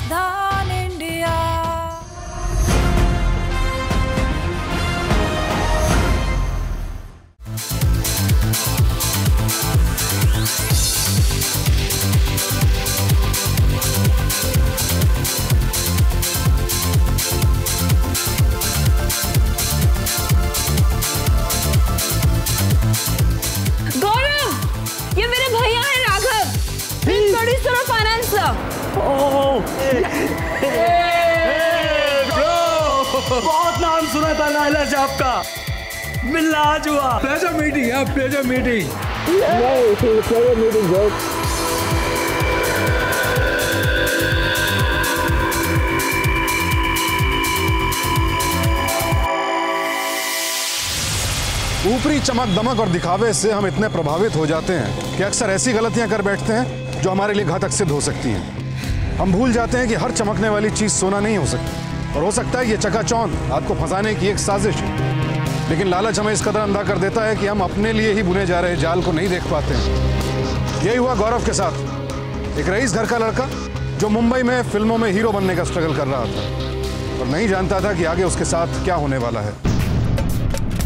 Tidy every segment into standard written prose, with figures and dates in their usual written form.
सावधान इंडिया। ये मेरे भैया हैं राघव, प्रोड्यूसर और फाइनेंसर। बहुत नाम सुना था नायला साहब का, मिलना आज हुआ। प्लेजर मीटिंग है, प्लेजर मीटिंग। प्लेजर मीटिंग है। ऊपरी चमक दमक और दिखावे से हम इतने प्रभावित हो जाते हैं कि अक्सर ऐसी गलतियां कर बैठते हैं जो हमारे लिए घातक सिद्ध हो सकती हैं। हम भूल जाते हैं कि हर चमकने वाली चीज सोना नहीं हो सकती, और हो सकता है ये चकाचौंध आपको फंसाने की एक साजिश है। लेकिन लालच हमें इस कदर अंधा कर देता है कि हम अपने लिए ही बुने जा रहे जाल को नहीं देख पाते हैं। यही हुआ गौरव के साथ। एक रईस घर का लड़का जो मुंबई में फिल्मों में हीरो बनने का स्ट्रगल कर रहा था और नहीं जानता था कि आगे उसके साथ क्या होने वाला है।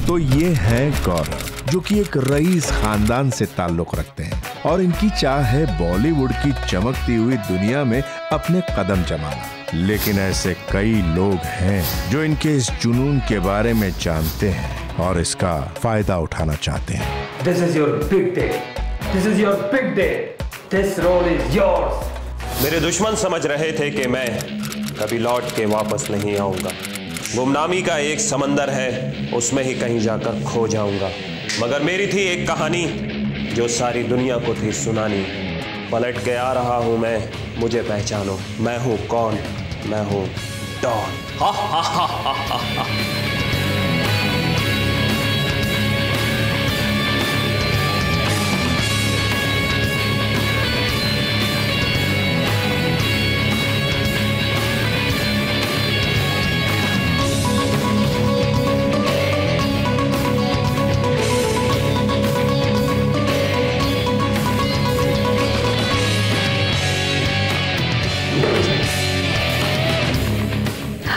तो ये है गौरव, जो कि एक रईस खानदान से ताल्लुक रखते हैं और इनकी चाह है बॉलीवुड की चमकती हुई दुनिया में अपने कदम जमाना। लेकिन ऐसे कई लोग हैं जो इनके इस जुनून के बारे में जानते हैं और इसका फायदा उठाना चाहते हैं। This is your big day. This is your big day. This role is yours. मेरे दुश्मन समझ रहे थे कि मैं कभी लौट के वापस नहीं आऊंगा। गुमनामी का एक समंदर है, उसमें ही कहीं जाकर खो जाऊंगा। मगर मेरी थी एक कहानी जो सारी दुनिया को थी सुनानी। पलट के आ रहा हूं मैं, मुझे पहचानो। मैं हूं कौन? मैं हूं डॉन। हा हा हा हा हा हा।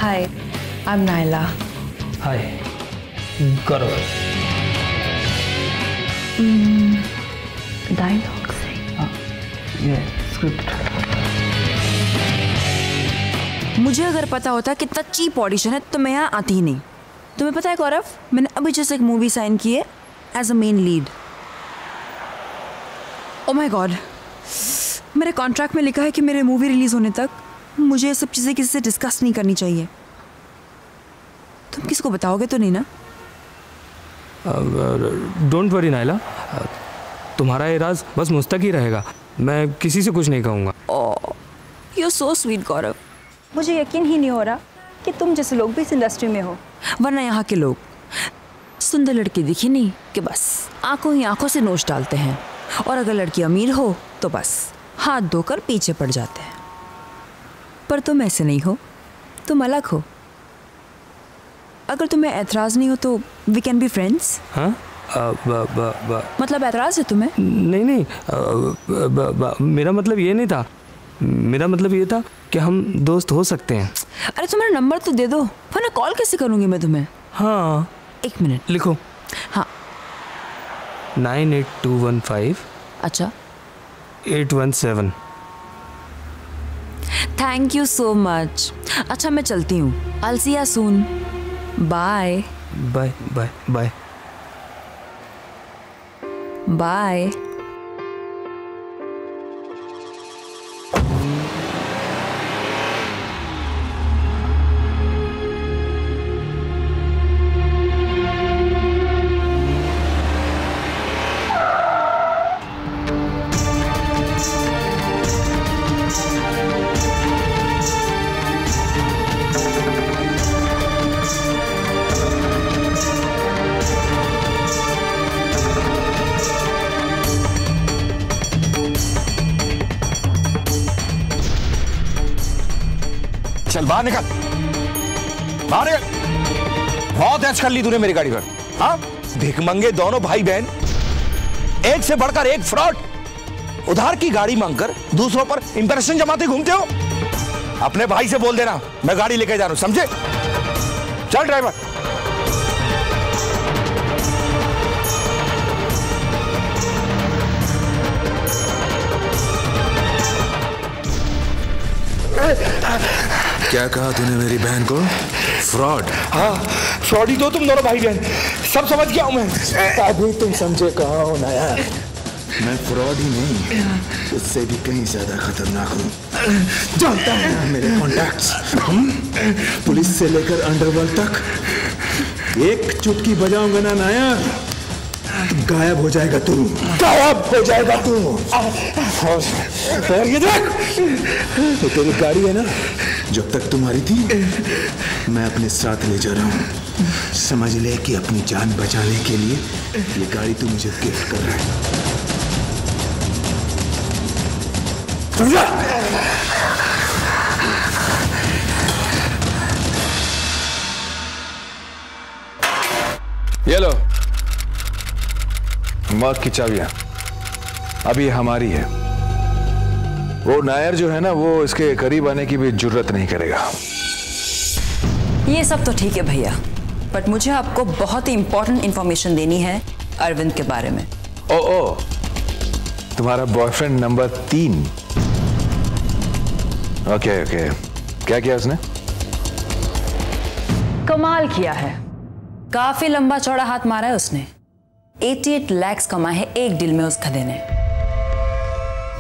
Hi, I'm Naila. Hi, Gaurav. Dialogue से। ये स्क्रिप्ट। मुझे अगर पता होता कितना चीप ऑडिशन है तो मैं यहाँ आती ही नहीं। तुम्हें पता है गौरव, मैंने अभी जैसे एक मूवी साइन की है as a main lead. Oh my god, मेरे कॉन्ट्रैक्ट में लिखा है कि मेरे मूवी रिलीज होने तक मुझे ये सब चीज़ें किसी से डिस्कस नहीं करनी चाहिए। तुम किसको बताओगे तो नहीं ना? डोंट वरी नायला, तुम्हारा ये राज बस मुझ तक ही रहेगा। मैं किसी से कुछ नहीं कहूँगा। ओह, यू सो स्वीट गौरव। मुझे यकीन ही नहीं हो रहा कि तुम जैसे लोग भी इस इंडस्ट्री में हो। वरना यहाँ के लोग सुंदर लड़की दिखी नहीं कि बस आंखों ही आंखों से नोच डालते हैं, और अगर लड़की अमीर हो तो बस हाथ धोकर पीछे पड़ जाते हैं। पर तुम ऐसे नहीं हो, तुम अलग हो। अगर तुम्हें ऐतराज नहीं हो तो वी कैन बी फ्रेंड्स। हाँ? मतलब ऐतराज है तुम्हें? नहीं, मेरा मतलब ये नहीं था। मेरा मतलब ये था कि हम दोस्त हो सकते हैं। अरे तुम्हारा नंबर तो दे दो, वरना कॉल कैसे करूँगी मैं तुम्हें? हाँ, एक मिनट लिखो। हाँ, 98215। अच्छा, 817। Thank you so much. अच्छा मैं चलती हूँ, I'll see you soon. Bye bye bye bye bye. चल बाहर निकल, बाहर निकल। बहुत ऐश कर ली तूने मेरी गाड़ी पर। हाँ, भिखमंगे दोनों भाई बहन, एक से बढ़कर एक फ्रॉड। उधार की गाड़ी मांगकर दूसरों पर इंप्रेशन जमाते घूमते हो। अपने भाई से बोल देना मैं गाड़ी लेके जा रहा हूं, समझे? चल ड्राइवर। क्या कहा तूने मेरी बहन को? फ्रॉड? हाँ, फ्रॉड ही तो तुम दोनों भाई बहन, सब समझ गया हूं मैं। अभी तुम समझे कहाँ हो नया? मैं फ्रॉड ही नहीं, उससे भी कहीं ज्यादा खतरनाक हूँ। जानता है ना मेरे कॉन्टैक्ट्स, पुलिस से लेकर अंडरवर्ल्ड तक। एक चुटकी बजाऊंगा ना नायर, गायब हो जाएगा तू, गायब हो जाएगा तू। और ये देख, तो तेरी गाड़ी है ना, जब तक तुम्हारी थी मैं अपने साथ ले जा रहा हूँ। समझ ले कि अपनी जान बचाने के लिए ये गाड़ी तू मुझे गिफ्ट कर रहा है। समझा? ये लो मौत की चाबियां, अभी हमारी है। वो नायर जो है ना, वो इसके करीब आने की भी जुर्रत नहीं करेगा। ये सब तो ठीक है भैया, बट मुझे आपको बहुत ही इंपॉर्टेंट इंफॉर्मेशन देनी है अरविंद के बारे में। ओ, तुम्हारा बॉयफ्रेंड नंबर 3। ओके, क्या किया उसने? कमाल किया है, काफी लंबा चौड़ा हाथ मारा है उसने। 88 lakhs कमाए हैं एक डील में उस गधे ने,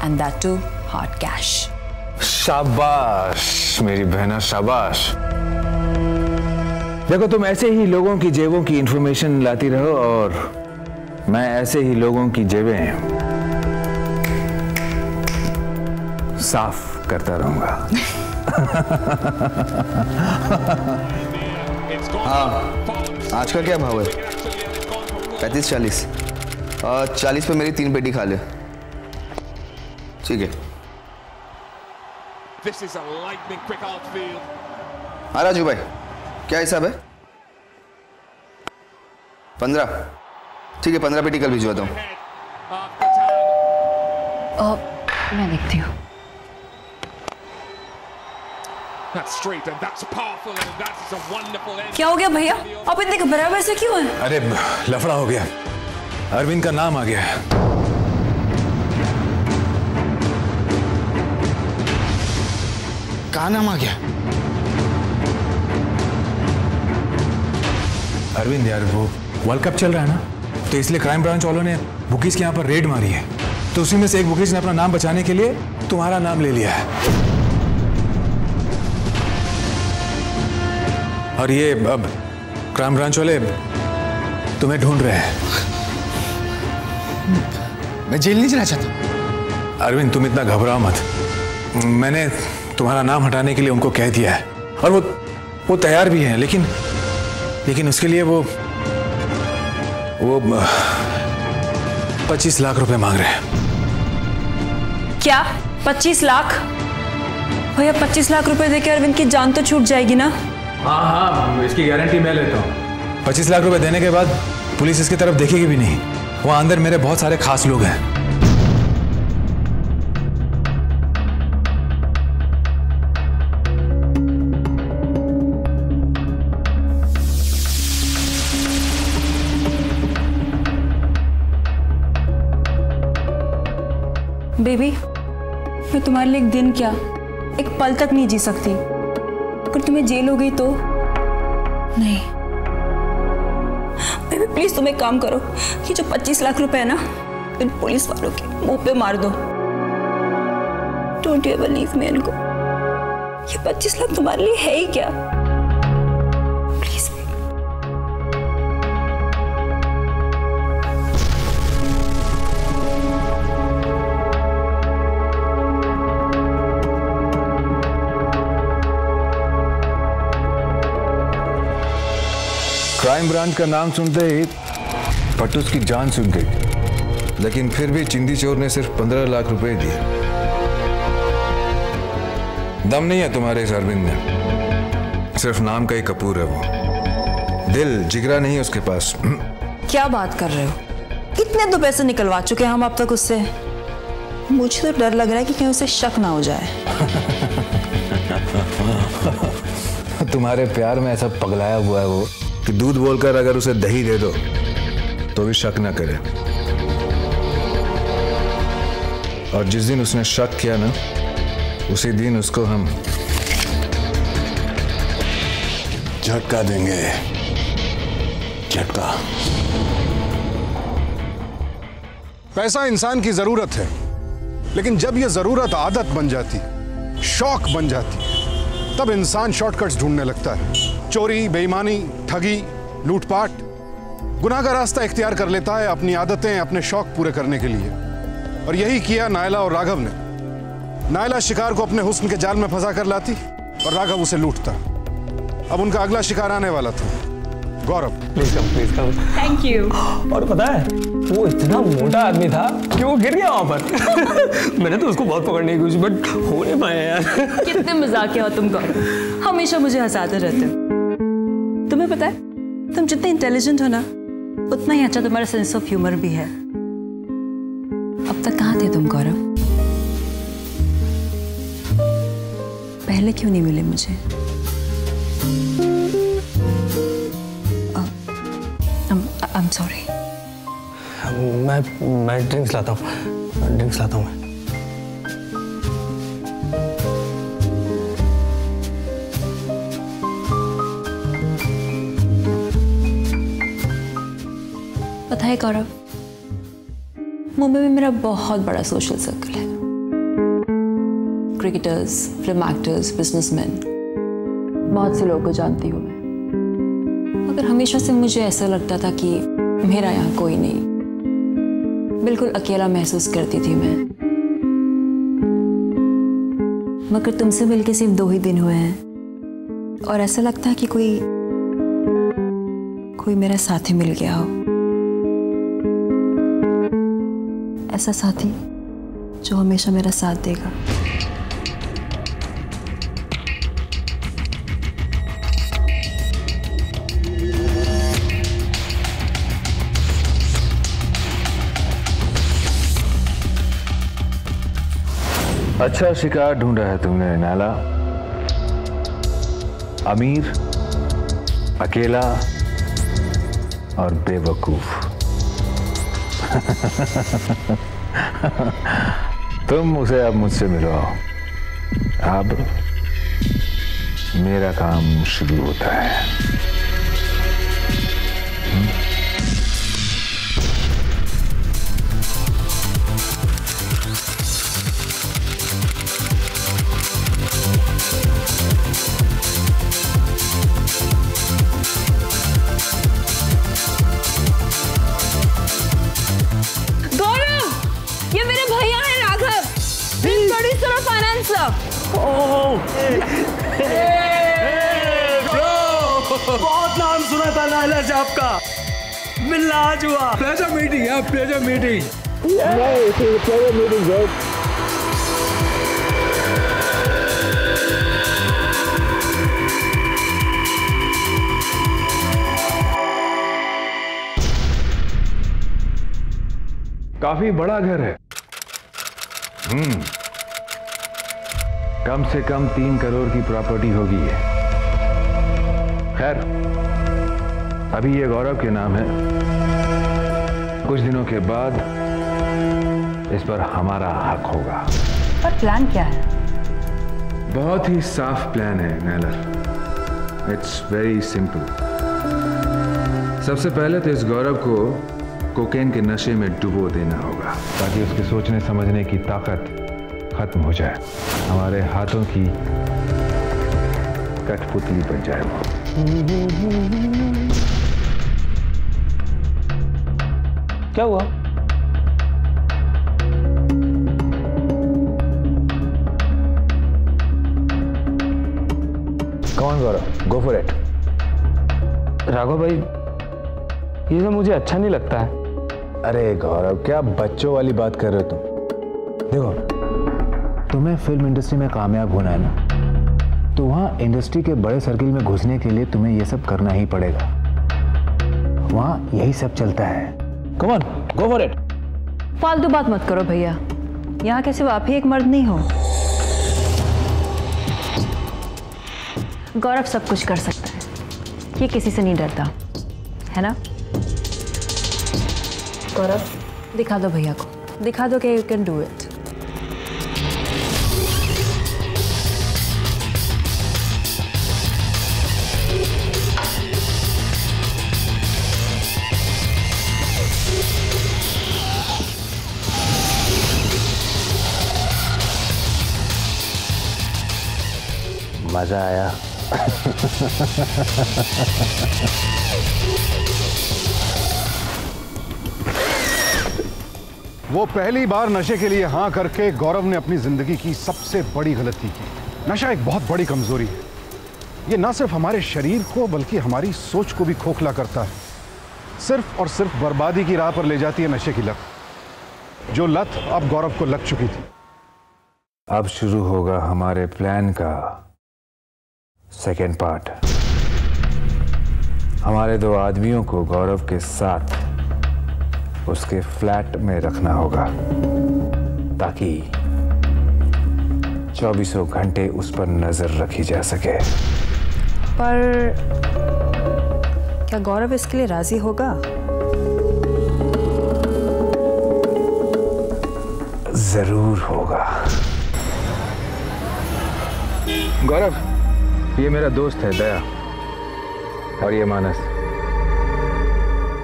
and that too hard cash. शाबाश मेरी बहना, शाबाश। देखो, तुम ऐसे ही लोगों की जेबों की इंफॉर्मेशन लाती रहो और मैं ऐसे ही लोगों की जेबें साफ करता रहूंगा। हाँ, आज का क्या भाव है? 35-40। 40 पे मेरी 3 पेटी खा ले। ठीक है। हाँ राजू भाई, क्या हिसाब है? 15। ठीक है, 15 पेटी कल भिजवाता हूँ। मैं देखती हूँ। क्या हो गया भैया, आप इतने घबराए से क्यों हैं? अरे लफड़ा हो गया, अरविंद का नाम आ गया है। कहाँ नाम आ गया? अरविंद यार, वो वर्ल्ड कप चल रहा है ना, तो इसलिए क्राइम ब्रांच वालों ने बुकीज के यहाँ पर रेड मारी है। तो उसी में से एक बुकीज ने अपना नाम बचाने के लिए तुम्हारा नाम ले लिया है। और ये अब क्राइम ब्रांच वाले तुम्हें ढूंढ रहे हैं। मैं जेल नहीं जाना चाहता। अरविंद, तुम इतना घबराओ मत। मैंने तुम्हारा नाम हटाने के लिए उनको कह दिया है और वो तैयार भी हैं, लेकिन उसके लिए वो 25 लाख रुपए मांग रहे हैं। क्या 25 लाख? भैया 25 लाख रुपए देके अरविंद की जान तो छूट जाएगी ना? हाँ, इसकी गारंटी मैं लेता हूँ। 25 लाख रुपए देने के बाद पुलिस इसकी तरफ देखेगी भी नहीं। वहां अंदर मेरे बहुत सारे खास लोग हैं। बेबी, मैं तुम्हारे लिए एक दिन क्या, एक पल तक नहीं जी सकती। अगर तुम्हें जेल हो गई तो नहीं। बेबी प्लीज, तुम एक काम करो, ये जो 25 लाख रुपए है ना, इन पुलिस वालों के मुंह पे मार दो। Don't you ever leave me इनको। ये 25 लाख तुम्हारे लिए है ही क्या? प्लीज। क्राइम ब्रांच का नाम सुनते ही पट्टूस की जान सूख गई, लेकिन फिर भी चिंदी चोर ने सिर्फ 15 लाख रुपए दिए। दम नहीं है तुम्हारे इस अरविंद में, सिर्फ नाम का ही कपूर है वो। दिल जिगरा नहीं है उसके पास। क्या बात कर रहे हो? कितने तो पैसे निकलवा चुके हैं हम अब तक उससे। मुझे तो डर लग रहा है कि कहीं उसे शक ना हो जाए। तुम्हारे प्यार में ऐसा पगलाया हुआ है वो कि दूध बोलकर अगर उसे दही दे दो तो भी शक ना करे। और जिस दिन उसने शक किया ना, उसी दिन उसको हम झटका देंगे, झटका। पैसा इंसान की जरूरत है, लेकिन जब यह जरूरत आदत बन जाती, शौक बन जाती, तब इंसान शॉर्टकट्स ढूंढने लगता है। चोरी, बेईमानी, ठगी, लूटपाट, गुनाह का रास्ता इख्तियार कर लेता है अपनी आदतें, अपने शौक पूरे करने के लिए। और यही किया नायला और राघव ने। नायला शिकार को अपने हुस्न के जाल में फंसा कर लाती और राघव उसे लूटता। अब उनका अगला शिकार आने वाला था, Gaurav. Please come. Thank you. और पता है वो इतना मोटा आदमी था कि वो गिर गया वहां पर। मैंने तो उसको बहुत पकड़ने की कोशिश, बट हो नहीं पाया यार। कितने मजाकिया हो तुम गौरव, हमेशा मुझे हंसाते रहते हो। तुम्हें पता है, तुम जितने इंटेलिजेंट हो ना, उतना ही अच्छा तुम्हारा सेंस ऑफ ह्यूमर भी है। अब तक कहाँ थे तुम गौरव? पहले क्यों नहीं मिले मुझे? I'm sorry. मैं ड्रिंक्स लाता हूँ मैं। पता है गौरव, मुंबई में मेरा बहुत बड़ा सोशल सर्कल है। क्रिकेटर्स, फिल्म एक्टर्स, बिजनेसमैन, बहुत से लोगों को जानती हूँ मैं। मगर हमेशा से मुझे ऐसा लगता था कि मेरा यहाँ कोई नहीं, बिल्कुल अकेला महसूस करती थी मैं। मगर तुमसे मिलके सिर्फ 2 ही दिन हुए हैं और ऐसा लगता है कि कोई मेरा साथी मिल गया हो। ऐसा साथी जो हमेशा मेरा साथ देगा। अच्छा शिकार ढूंढा है तुमने नायला। अमीर, अकेला और बेवकूफ। तुम उसे अब मुझसे मिलवाओ। अब मेरा काम शुरू होता है। बहुत नाम सुना था नायला से आपका, मिलना आज हुआ। प्लेजर मीटिंग है, प्लेजर मीटिंग। काफी बड़ा घर है। कम से कम 3 करोड़ की प्रॉपर्टी होगी ये। खैर, अभी ये गौरव के नाम है। कुछ दिनों के बाद इस पर हमारा हक होगा। पर प्लान क्या है? बहुत ही साफ प्लान है नैला। It's very simple. सबसे पहले तो इस गौरव को कोकेन के नशे में डुबो देना होगा, ताकि उसके सोचने समझने की ताकत खत्म हो जाए। हमारे हाथों की कठपुतली बन जाए वो। क्या हुआ? कौन Gaurav? Go for it. Raghav भाई, ये सब मुझे अच्छा नहीं लगता है। अरे गौरव, क्या बच्चों वाली बात कर रहे हो तुम? देखो, तुम्हें फिल्म इंडस्ट्री में कामयाब होना है ना, तो वहां इंडस्ट्री के बड़े सर्किल में घुसने के लिए तुम्हें ये सब करना ही पड़ेगा। वहां यही सब चलता है। Come on, go for it. फालतू बात मत करो भैया, यहाँ के सिर्फ आप ही एक मर्द नहीं हो। गौरव सब कुछ कर सकता है, ये किसी से नहीं डरता, है ना? गौरव, दिखा दो भैया को, दिखा दो कि यू कैन डू इट। मजा आया। वो पहली बार नशे के लिए हाँ करके गौरव ने अपनी जिंदगी की सबसे बड़ी गलती की। नशा एक बहुत बड़ी कमजोरी है। ये ना सिर्फ हमारे शरीर को बल्कि हमारी सोच को भी खोखला करता है। सिर्फ और सिर्फ बर्बादी की राह पर ले जाती है नशे की लत, जो लत अब गौरव को लग चुकी थी। अब शुरू होगा हमारे प्लान का सेकेंड पार्ट। हमारे 2 आदमियों को गौरव के साथ उसके फ्लैट में रखना होगा ताकि 24 घंटे उस पर नजर रखी जा सके। पर क्या गौरव इसके लिए राजी होगा? जरूर होगा। गौरव, ये मेरा दोस्त है दया, और ये मानस।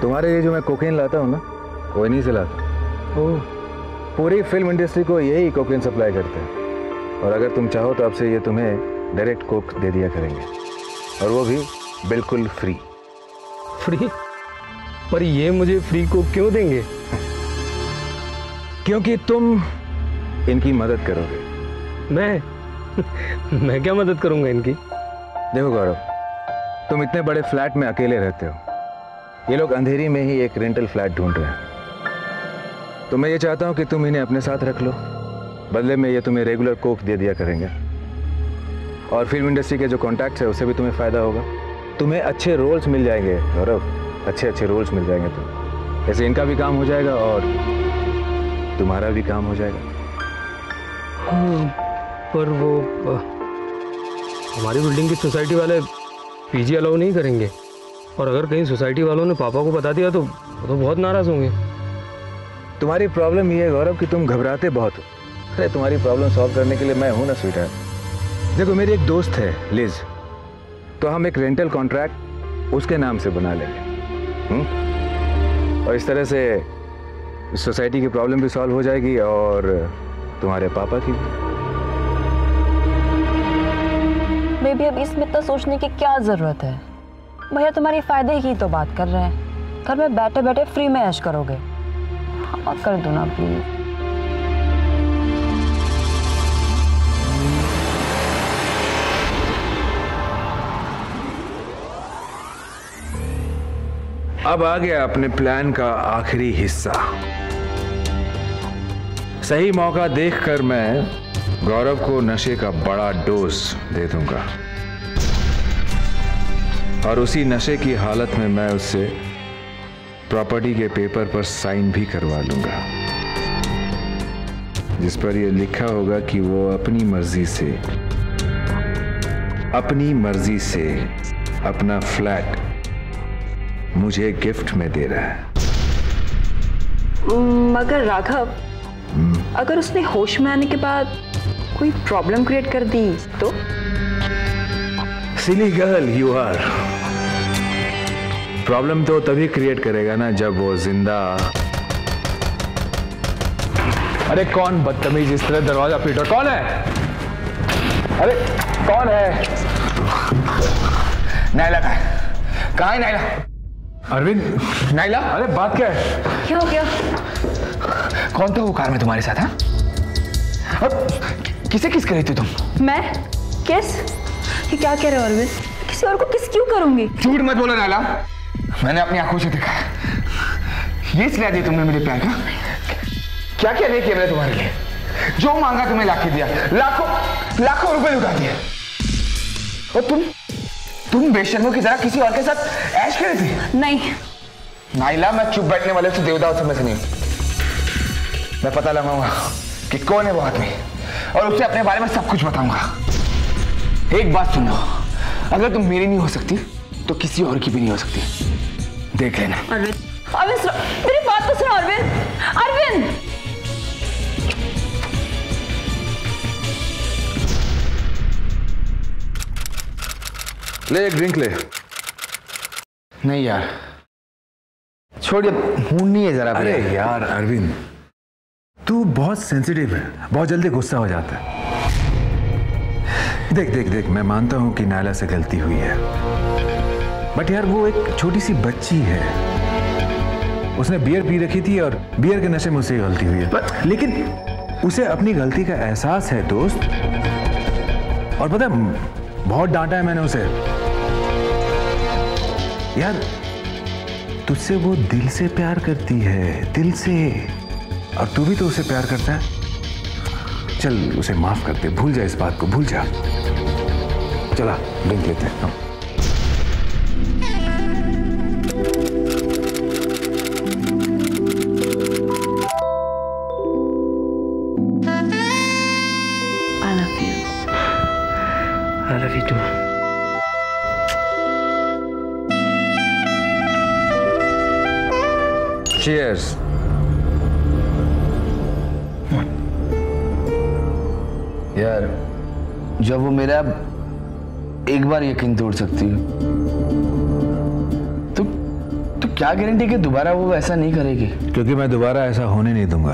तुम्हारे लिए जो मैं कोकेन लाता हूँ ना, वो इन्हीं से लाता हूँ। पूरी फिल्म इंडस्ट्री को यही कोकेन सप्लाई करते हैं, और अगर तुम चाहो तो आपसे ये तुम्हें डायरेक्ट कोक दे दिया करेंगे, और वो भी बिल्कुल फ्री। फ्री? पर ये मुझे फ्री कोक क्यों देंगे? क्योंकि तुम इनकी मदद करोगे। मैं क्या मदद करूंगा इनकी? देखो गौरव, तुम इतने बड़े फ्लैट में अकेले रहते हो, ये लोग अंधेरी में ही एक रेंटल फ्लैट ढूंढ रहे हैं, तो मैं ये चाहता हूं कि तुम इन्हें अपने साथ रख लो। बदले में ये तुम्हें रेगुलर कोक दे दिया करेंगे, और फिल्म इंडस्ट्री के जो कॉन्टैक्ट्स है उससे भी तुम्हें फायदा होगा। तुम्हें अच्छे रोल्स मिल जाएंगे गौरव, अच्छे रोल्स मिल जाएंगे। तुम ऐसे इनका भी काम हो जाएगा और तुम्हारा भी काम हो जाएगा। पर वो हमारी बिल्डिंग की सोसाइटी वाले पीजी अलाउ नहीं करेंगे, और अगर कहीं सोसाइटी वालों ने पापा को बता दिया तो बहुत नाराज होंगे। तुम्हारी प्रॉब्लम ये है गौरव कि तुम घबराते बहुत हो। अरे तुम्हारी प्रॉब्लम सॉल्व करने के लिए मैं हूं ना स्वीटहार्ट। देखो, मेरी एक दोस्त है लिज, तो हम एक रेंटल कॉन्ट्रैक्ट उसके नाम से बना लेंगे, और इस तरह से सोसाइटी की प्रॉब्लम भी सॉल्व हो जाएगी और तुम्हारे पापा की भी। बेबी, अब इसमें इतना सोचने की क्या जरूरत है? भैया तुम्हारी फायदे की तो बात कर रहे हैं। घर में बैठे बैठे फ्री में ऐश करोगे? हाँ कर दो ना प्लीज। अब आ गया अपने प्लान का आखिरी हिस्सा। सही मौका देखकर मैं गौरव को नशे का बड़ा डोज दे दूंगा, और उसी नशे की हालत में मैं उससे प्रॉपर्टी के पेपर पर साइन भी करवा लूंगा, जिस पर यह लिखा होगा कि वो अपनी मर्जी से अपना फ्लैट मुझे गिफ्ट में दे रहा है। मगर राघव, अगर उसने होश में आने के बाद कोई प्रॉब्लम क्रिएट कर दी तो? Silly girl you are. Problem तो तभी क्रिएट करेगा ना जब वो जिंदा। अरे कौन बदतमीज इस तरह दरवाजा पीट रहा? कौन है? अरे कौन है? नाइला कहाँ है नाइला? अरविंद, नाइला, अरे बात क्या है? क्या हो गया? कौन था वो कार में तुम्हारे साथ? हाँ, किसे किस करी थी तुम? मैं किस? ये क्या कह रहे हो अरविंद? किसी और को किस क्यों करूंगी? झूठ मत बोलो नाइला, मैंने अपनी आंखों से देखा। ये सिला दिया तुमने मेरे प्यार का? क्या क्या नहीं किया मैंने तुम्हारे लिए? जो मांगा तुम्हें लाके दिया, लाखों रुपए लुटा दिए, और तुम बेशर्मों की तरह किसी और के साथ ऐश कर रही थी। नहीं नाइला, मैं चुप बैठने वाले से देवदास में से नहीं। मैं पता लगाऊंगा कि कौन है वो आदमी, और उसे अपने बारे में सब कुछ बताऊंगा। एक बात सुनो, अगर तुम मेरी नहीं हो सकती तो किसी और की भी नहीं हो सकती, देख लेना। अरविंद, मेरी बात तो सुनो अरविंद। अरविंद, ले एक ड्रिंक ले। नहीं यार, छोड़िए, मूड नहीं है जरा। अरे यार अरविंद, तू बहुत सेंसिटिव है, बहुत जल्दी गुस्सा हो जाता है। देख देख देख, मैं मानता हूं कि नायला से गलती हुई है, बट यार वो एक छोटी सी बच्ची है। उसने बियर पी रखी थी और बियर के नशे में उससे गलती हुई है, लेकिन उसे अपनी गलती का एहसास है दोस्त। और पता है, बहुत डांटा है मैंने उसे। यार तुझसे वो दिल से प्यार करती है, दिल से, और तू भी तो उसे प्यार करता है। चल उसे माफ कर दे, भूल जा इस बात को, भूल जा। चला ड्रिंक लेते हैं हम। I love you too. Cheers. यार जब वो मेरा एक बार यकीन तोड़ सकती है, तो क्या गारंटी कि दोबारा वो ऐसा नहीं करेगी? क्योंकि मैं दोबारा ऐसा होने नहीं दूंगा,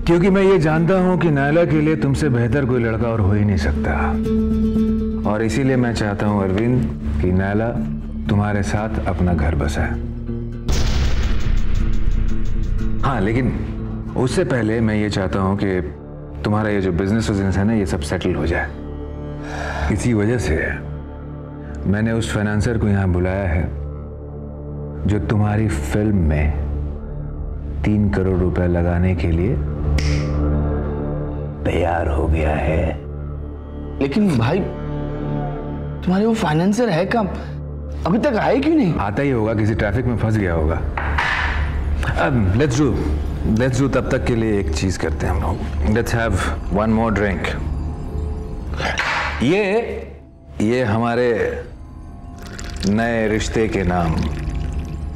क्योंकि मैं ये जानता हूं कि नायला के लिए तुमसे बेहतर कोई लड़का और हो ही नहीं सकता। और इसीलिए मैं चाहता हूं अरविंद कि नायला तुम्हारे साथ अपना घर बसाए। हाँ, लेकिन उससे पहले मैं ये चाहता हूं कि तुम्हारा ये जो बिजनेस है ना, ये सब सेटल हो जाए। इसी वजह से मैंने उस फाइनेंसर को यहां बुलाया है जो तुम्हारी फिल्म में 3 करोड़ रुपए लगाने के लिए तैयार हो गया है। लेकिन भाई, तुम्हारे वो फाइनेंसर है कब? अभी तक आए क्यों नहीं? आता ही होगा, किसी ट्रैफिक में फंस गया होगा। अब लेट्स डू तब तक के लिए एक चीज करते हैं हम लोग। Let's have one more drink. ये हमारे नए रिश्ते के नाम।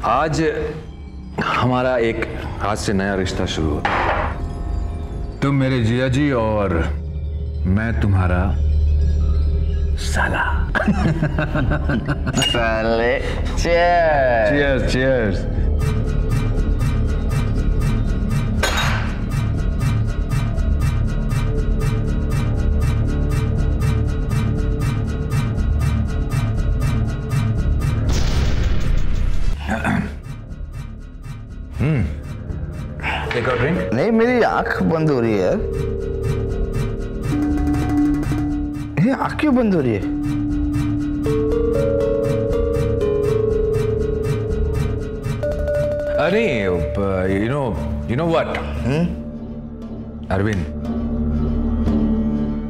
आज हमारा एक आज से नया रिश्ता शुरू होता है। तुम मेरे जिया जी और मैं तुम्हारा साला। साले। cheers cheers। एक और ड्रिंक? नहीं, मेरी आंख बंद हो रही है यार। ये आंख क्यों बंद हो रही है? अरे you know what? अरविंद,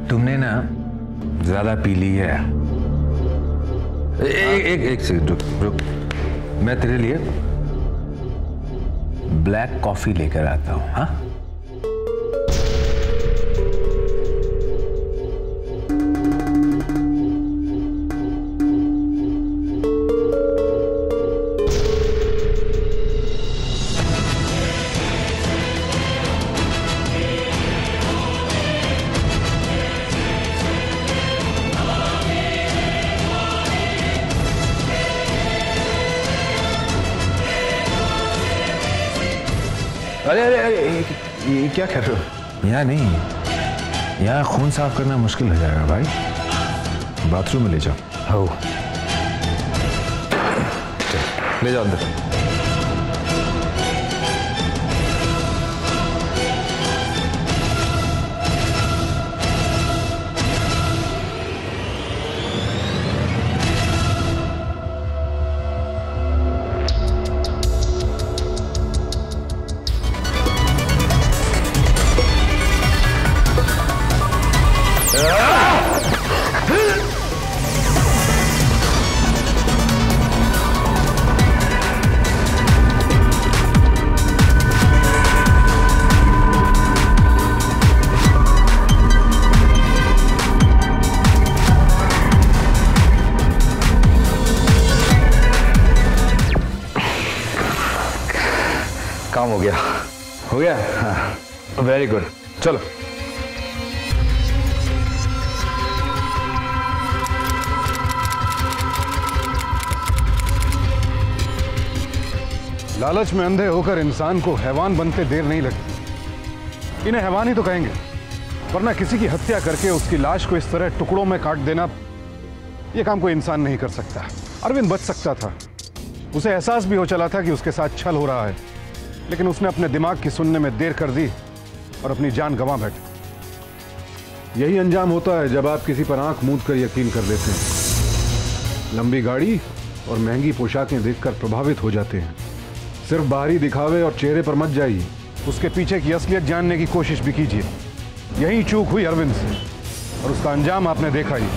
तुमने ना ज्यादा पी ली है। एक सेकंड रुक। मैं तेरे लिए ब्लैक कॉफी लेकर आता हूं। हाँ, अरे ये क्या कर रहे हो? यहाँ नहीं, यहाँ खून साफ करना मुश्किल हो जाएगा भाई। बाथरूम में ले जाओ। हो, ले जाओ अंदर। काम हो गया। हो गया? हाँ, वेरी गुड। चलो। लालच में अंधे होकर इंसान को हैवान बनते देर नहीं लगती। इन्हें हैवान ही तो कहेंगे, वरना किसी की हत्या करके उसकी लाश को इस तरह टुकड़ों में काट देना, यह काम कोई इंसान नहीं कर सकता। अरविंद बच सकता था, उसे एहसास भी हो चला था कि उसके साथ छल हो रहा है, लेकिन उसने अपने दिमाग की सुनने में देर कर दी और अपनी जान गंवा बैठे। यही अंजाम होता है जब आप किसी पर आंख मूंद कर यकीन कर लेते हैं। लंबी गाड़ी और महंगी पोशाकें देखकर प्रभावित हो जाते हैं। सिर्फ बाहरी दिखावे और चेहरे पर मत जाइए, उसके पीछे की असलियत जानने की कोशिश भी कीजिए। यही चूक हुई अरविंद से और उसका अंजाम आपने देखा ही।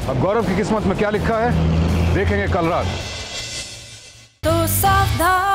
अब गौरव की किस्मत में क्या लिखा है देखेंगे कल रात। तो सावधान